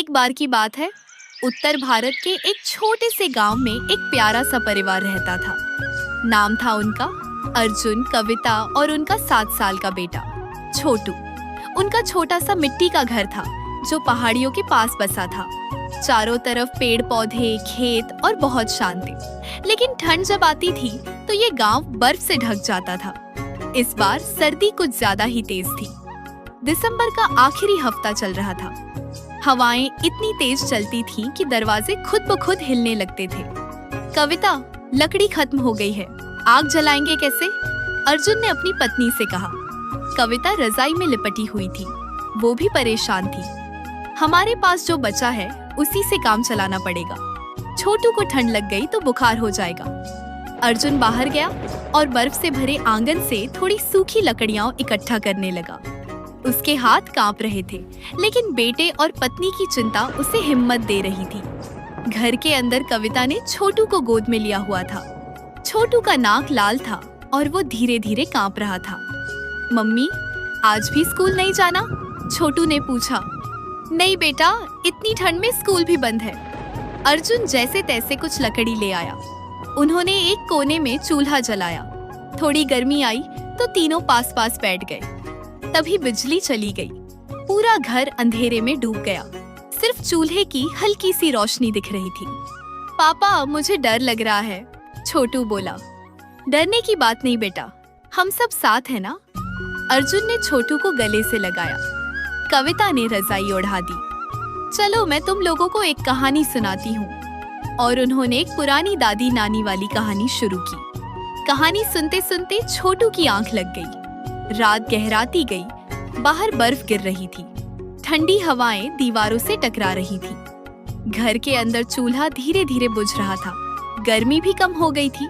एक बार की बात है, उत्तर भारत के एक छोटे से गांव में एक प्यारा सा परिवार रहता था। नाम था उनका अर्जुन, कविता और उनका 7 साल का बेटा छोटू। उनका छोटा सा मिट्टी का घर था जो पहाड़ियों के पास बसा था। चारों तरफ पेड़ पौधे, खेत और बहुत शांति। लेकिन ठंड जब आती थी तो ये गांव बर्फ से ढक जाता था। इस बार सर्दी कुछ ज्यादा ही तेज थी। दिसंबर का आखिरी हफ्ता चल रहा था। हवाएं इतनी तेज चलती थीं कि दरवाजे खुद ब खुद हिलने लगते थे। कविता, लकड़ी खत्म हो गई है, आग जलाएंगे कैसे? अर्जुन ने अपनी पत्नी से कहा। कविता रजाई में लिपटी हुई थी, वो भी परेशान थी। हमारे पास जो बचा है उसी से काम चलाना पड़ेगा। छोटू को ठंड लग गई तो बुखार हो जाएगा। अर्जुन बाहर गया और बर्फ से भरे आंगन से थोड़ी सूखी लकड़ियां इकट्ठा करने लगा। उसके हाथ कांप रहे थे, लेकिन बेटे और पत्नी की चिंता उसे हिम्मत दे रही थी। घर के अंदर कविता ने छोटू को गोद में लिया हुआ था। छोटू का नाक लाल था और वो धीरे धीरे कांप रहा था। मम्मी, आज भी स्कूल नहीं जाना? छोटू ने पूछा। नहीं बेटा, इतनी ठंड में स्कूल भी बंद है। अर्जुन जैसे तैसे कुछ लकड़ी ले आया। उन्होंने एक कोने में चूल्हा जलाया। थोड़ी गर्मी आई तो तीनों पास पास बैठ गए। तभी बिजली चली गई। पूरा घर अंधेरे में डूब गया। सिर्फ चूल्हे की हल्की सी रोशनी दिख रही थी। पापा, मुझे डर लग रहा है, छोटू बोला। डरने की बात नहीं बेटा, हम सब साथ हैं ना। अर्जुन ने छोटू को गले से लगाया। कविता ने रजाई ओढ़ा दी। चलो मैं तुम लोगों को एक कहानी सुनाती हूँ। और उन्होंने एक पुरानी दादी नानी वाली कहानी शुरू की। कहानी सुनते सुनते छोटू की आंख लग गई। रात गहराती गई। बाहर बर्फ गिर रही थी। ठंडी हवाएं दीवारों से टकरा रही थी। घर के अंदर चूल्हा धीरे धीरे बुझ रहा था। गर्मी भी कम हो गई थी।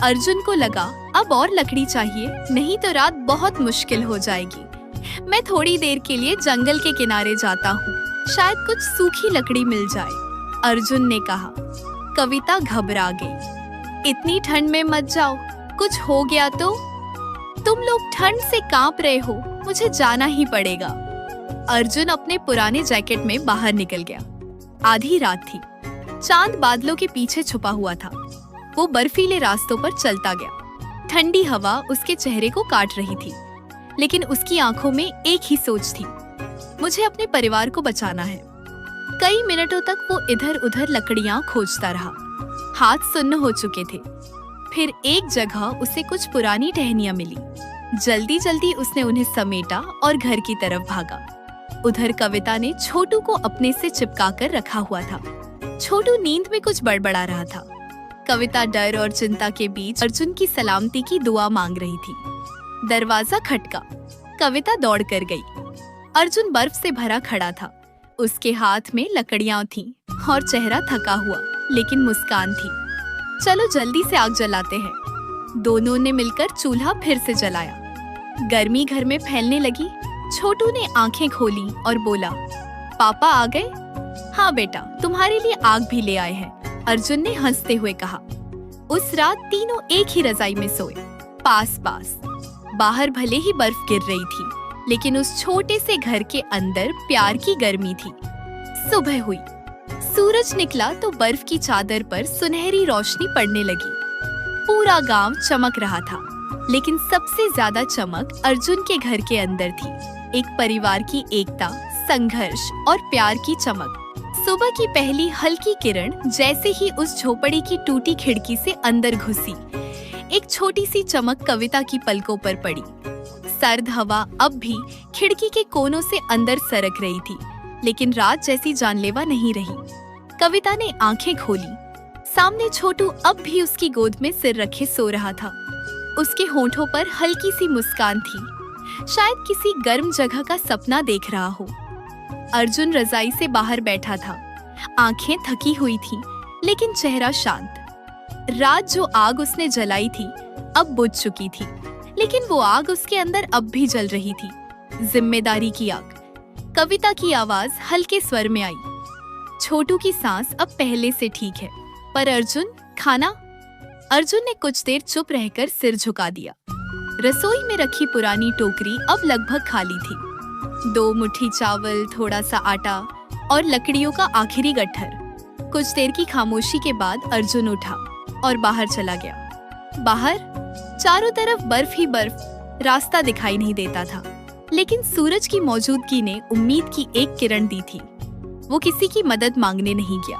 अर्जुन को लगा अब और लकड़ी चाहिए, नहीं तो रात बहुत मुश्किल हो जाएगी। मैं थोड़ी देर के लिए जंगल के किनारे जाता हूँ, शायद कुछ सूखी लकड़ी मिल जाए, अर्जुन ने कहा। कविता घबरा गई। इतनी ठंड में मत जाओ, कुछ हो गया तो? तुम लोग ठंड से कांप रहे हो, मुझे जाना ही पड़ेगा। अर्जुन अपने पुराने जैकेट में बाहर निकल गया। आधी रात थी। चांद बादलों के पीछे छुपा हुआ था। वो बर्फीले रास्तों पर चलता गया। ठंडी हवा उसके चेहरे को काट रही थी, लेकिन उसकी आंखों में एक ही सोच थी, मुझे अपने परिवार को बचाना है। कई मिनटों तक वो इधर उधर लकड़ियां खोजता रहा। हाथ सुन्न हो चुके थे। फिर एक जगह उसे कुछ पुरानी टहनियां मिली। जल्दी जल्दी उसने उन्हें समेटा और घर की तरफ भागा। उधर कविता ने छोटू को अपने से चिपका कर रखा हुआ था। छोटू नींद में कुछ बड़बड़ा रहा था। कविता डर और चिंता के बीच अर्जुन की सलामती की दुआ मांग रही थी। दरवाजा खटका। कविता दौड़ कर गई। अर्जुन बर्फ से भरा खड़ा था। उसके हाथ में लकड़ियां थीं और चेहरा थका हुआ, लेकिन मुस्कान थी। चलो जल्दी से आग जलाते हैं। दोनों ने मिलकर चूल्हा फिर से जलाया। गर्मी घर में फैलने लगी। छोटू ने आंखें खोली और बोला, पापा आ गए? हाँ बेटा, तुम्हारे लिए आग भी ले आए हैं, अर्जुन ने हंसते हुए कहा। उस रात तीनों एक ही रजाई में सोए, पास पास। बाहर भले ही बर्फ गिर रही थी, लेकिन उस छोटे से घर के अंदर प्यार की गर्मी थी। सुबह हुई। सूरज निकला तो बर्फ की चादर पर सुनहरी रोशनी पड़ने लगी। पूरा गांव चमक रहा था, लेकिन सबसे ज्यादा चमक अर्जुन के घर के अंदर थी। एक परिवार की एकता, संघर्ष और प्यार की चमक। सुबह की पहली हल्की किरण जैसे ही उस झोपड़ी की टूटी खिड़की से अंदर घुसी, एक छोटी सी चमक कविता की पलकों पर पड़ी। सर्द हवा अब भी खिड़की के कोनों से अंदर सरक रही थी, लेकिन रात जैसी जानलेवा नहीं रही। कविता ने आंखें खोली। सामने छोटू अब भी उसकी गोद में सिर रखे सो रहा था। उसके होंठों पर हल्की सी मुस्कान थी, शायद किसी गर्म जगह का सपना देख रहा हो। अर्जुन रजाई से बाहर बैठा था। आंखें थकी हुई थीं, लेकिन चेहरा शांत। रात जो आग उसने जलाई थी अब बुझ चुकी थी, लेकिन वो आग उसके अंदर अब भी जल रही थी। जिम्मेदारी की आग। कविता की आवाज हल्के स्वर में आई। छोटू की सांस अब पहले से ठीक है, पर अर्जुन, खाना? अर्जुन ने कुछ देर चुप रहकर सिर झुका दिया। रसोई में रखी पुरानी टोकरी अब लगभग खाली थी। 2 मुट्ठी चावल, थोड़ा सा आटा और लकड़ियों का आखिरी गट्ठर। कुछ देर की खामोशी के बाद अर्जुन उठा और बाहर चला गया। बाहर चारों तरफ बर्फ ही बर्फ, रास्ता दिखाई नहीं देता था। लेकिन सूरज की मौजूदगी ने उम्मीद की एक किरण दी थी। वो किसी की मदद मांगने नहीं गया।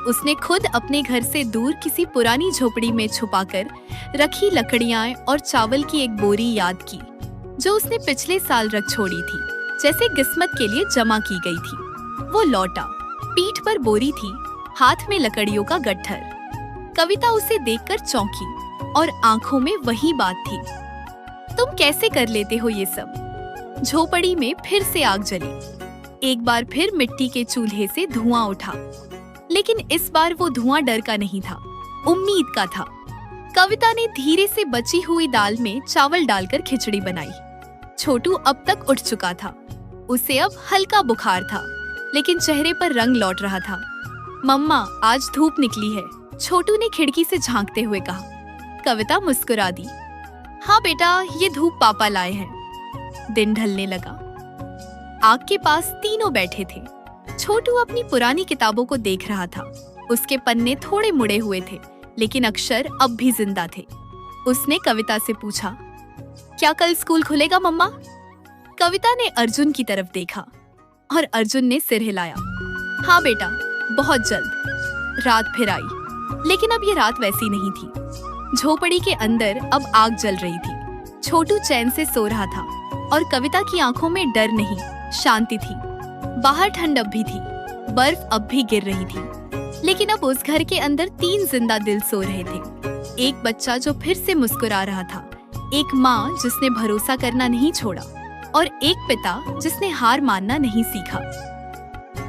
उसने खुद अपने घर से दूर किसी पुरानी झोपड़ी में छुपाकर रखी लकड़ियां और चावल की एक बोरी याद की, जो उसने पिछले साल रख छोड़ी थी, जैसे किस्मत के लिए जमा की गई थी। वो लौटा, पीठ पर बोरी थी, हाथ में लकड़ियों का गट्ठर। कविता उसे देखकर चौंकी और आंखों में वही बात थी। तुम कैसे कर लेते हो ये सब? झोपड़ी में फिर से आग जली। एक बार फिर मिट्टी के चूल्हे से धुआं उठा, लेकिन इस बार वो धुआं डर का नहीं था, उम्मीद का था। कविता ने धीरे से बची हुई दाल में चावल डालकर खिचड़ी बनाई। छोटू अब तक उठ चुका था। उसे अब हल्का बुखार था, लेकिन चेहरे पर रंग लौट रहा था। मम्मा, आज धूप निकली है, छोटू ने खिड़की से झांकते हुए कहा। कविता मुस्कुरा दी। हाँ बेटा, ये धूप पापा लाए हैं। दिन ढलने लगा। आग के पास तीनों बैठे थे। छोटू अपनी पुरानी किताबों को देख रहा था। उसके पन्ने थोड़े मुड़े हुए थे, लेकिन अक्षर अब भी जिंदा थे। उसने कविता से पूछा, क्या कल स्कूल खुलेगा मम्मा? कविता ने अर्जुन की तरफ देखा और अर्जुन ने सिर हिलाया। हाँ बेटा, बहुत जल्द। रात फिर आई, लेकिन अब ये रात वैसी नहीं थी। झोपड़ी के अंदर अब आग जल रही थी। छोटू चैन से सो रहा था और कविता की आंखों में डर नहीं, शांति थी। बाहर ठंड अब भी थी, बर्फ अब भी गिर रही थी, लेकिन अब उस घर के अंदर 3 जिंदा दिल सो रहे थे। एक बच्चा जो फिर से मुस्कुरा रहा था, एक माँ जिसने भरोसा करना नहीं छोड़ा, और एक पिता जिसने हार मानना नहीं सीखा।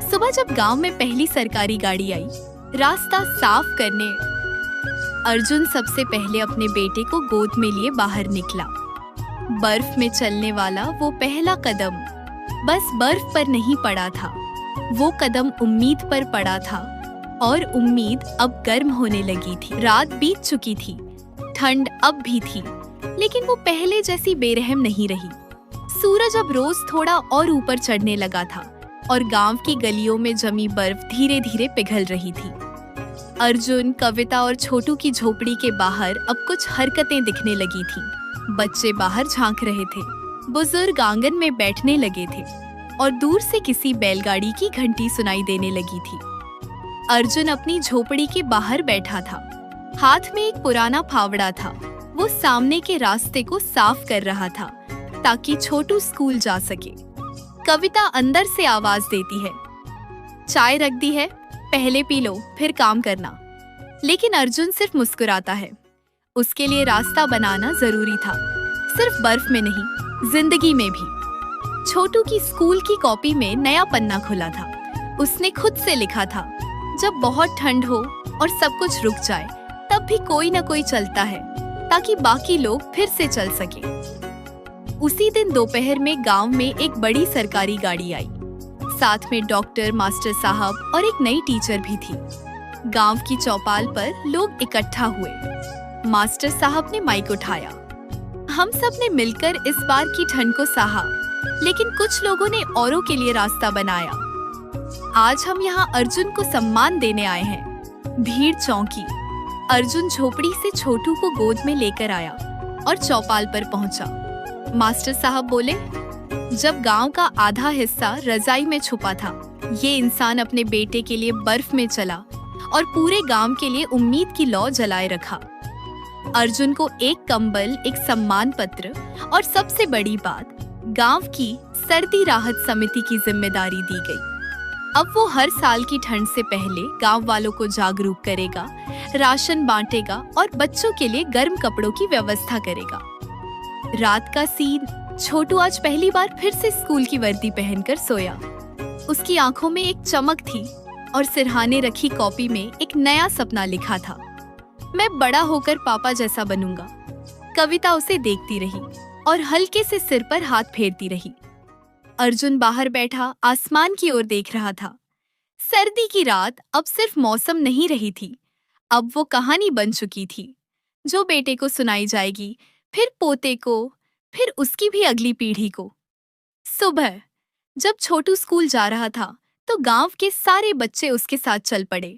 सुबह जब गांव में पहली सरकारी गाड़ी आई, रास्ता साफ करने अर्जुन सबसे पहले अपने बेटे को गोद में लिए बाहर निकला। बर्फ में चलने वाला वो पहला कदम बस बर्फ पर नहीं पड़ा था, वो कदम उम्मीद पर पड़ा था, और उम्मीद अब गर्म होने लगी थी। रात बीत चुकी थी, ठंड अब भी थी, लेकिन वो पहले जैसी बेरहम नहीं रही। सूरज अब रोज थोड़ा और ऊपर चढ़ने लगा था और गांव की गलियों में जमी बर्फ धीरे धीरे पिघल रही थी। अर्जुन, कविता और छोटू की झोपड़ी के बाहर अब कुछ हरकतें दिखने लगी थीं। बच्चे बाहर झांक रहे थे, बुजुर्ग आंगन में बैठने लगे थे, और दूर से किसी बैलगाड़ी की घंटी सुनाई देने लगी थी। अर्जुन अपनी झोपड़ी के बाहर बैठा था। हाथ में एक पुराना फावड़ा था। वो सामने के रास्ते को साफ कर रहा था ताकि छोटू स्कूल जा सके। कविता अंदर से आवाज देती है, चाय रख दी है, पहले पी लो, फिर काम करना। लेकिन अर्जुन सिर्फ मुस्कुराता है। उसके लिए रास्ता बनाना जरूरी था, सिर्फ बर्फ में नहीं, जिंदगी में भी। छोटू की स्कूल की कॉपी में नया पन्ना खुला था। उसने खुद से लिखा था, जब बहुत ठंड हो और सब कुछ रुक जाए, तब भी कोई न कोई चलता है ताकि बाकी लोग फिर से चल सके। उसी दिन दोपहर में गांव में एक बड़ी सरकारी गाड़ी आई। साथ में डॉक्टर, मास्टर साहब और एक नई टीचर भी थी। गांव की चौपाल पर लोग इकट्ठा हुए। मास्टर साहब ने माइक उठाया। हम सब ने मिलकर इस बार की ठंड को सहा, लेकिन कुछ लोगों ने औरों के लिए रास्ता बनाया। आज हम यहाँ अर्जुन को सम्मान देने आए हैं। भीड़ चौंकी। अर्जुन झोपड़ी से छोटू को गोद में लेकर आया और चौपाल पर पहुंचा। मास्टर साहब बोले, जब गांव का आधा हिस्सा रजाई में छुपा था, ये इंसान अपने बेटे के लिए बर्फ में चला और पूरे गांव के लिए उम्मीद की लौ जलाए रखा। अर्जुन को एक कंबल, एक सम्मान पत्र और सबसे बड़ी बात, गांव की सर्दी राहत समिति की जिम्मेदारी दी गई। अब वो हर साल की ठंड से पहले गांव वालों को जागरूक करेगा, राशन बांटेगा और बच्चों के लिए गर्म कपड़ों की व्यवस्था करेगा। रात का सीन, छोटू आज पहली बार फिर से स्कूल की वर्दी पहनकर सोया। उसकी आंखों में एक चमक थी और सिरहाने रखी कॉपी में एक नया सपना लिखा था, मैं बड़ा होकर पापा जैसा बनूंगा। कविता उसे देखती रही और हल्के से सिर पर हाथ फेरती रही। अर्जुन बाहर बैठा आसमान की ओर देख रहा था। सर्दी की रात अब सिर्फ मौसम नहीं रही थी, अब वो कहानी बन चुकी थी, जो बेटे को सुनाई जाएगी, फिर पोते को, फिर उसकी भी अगली पीढ़ी को। सुबह जब छोटू स्कूल जा रहा था, तो गांव के सारे बच्चे उसके साथ चल पड़े।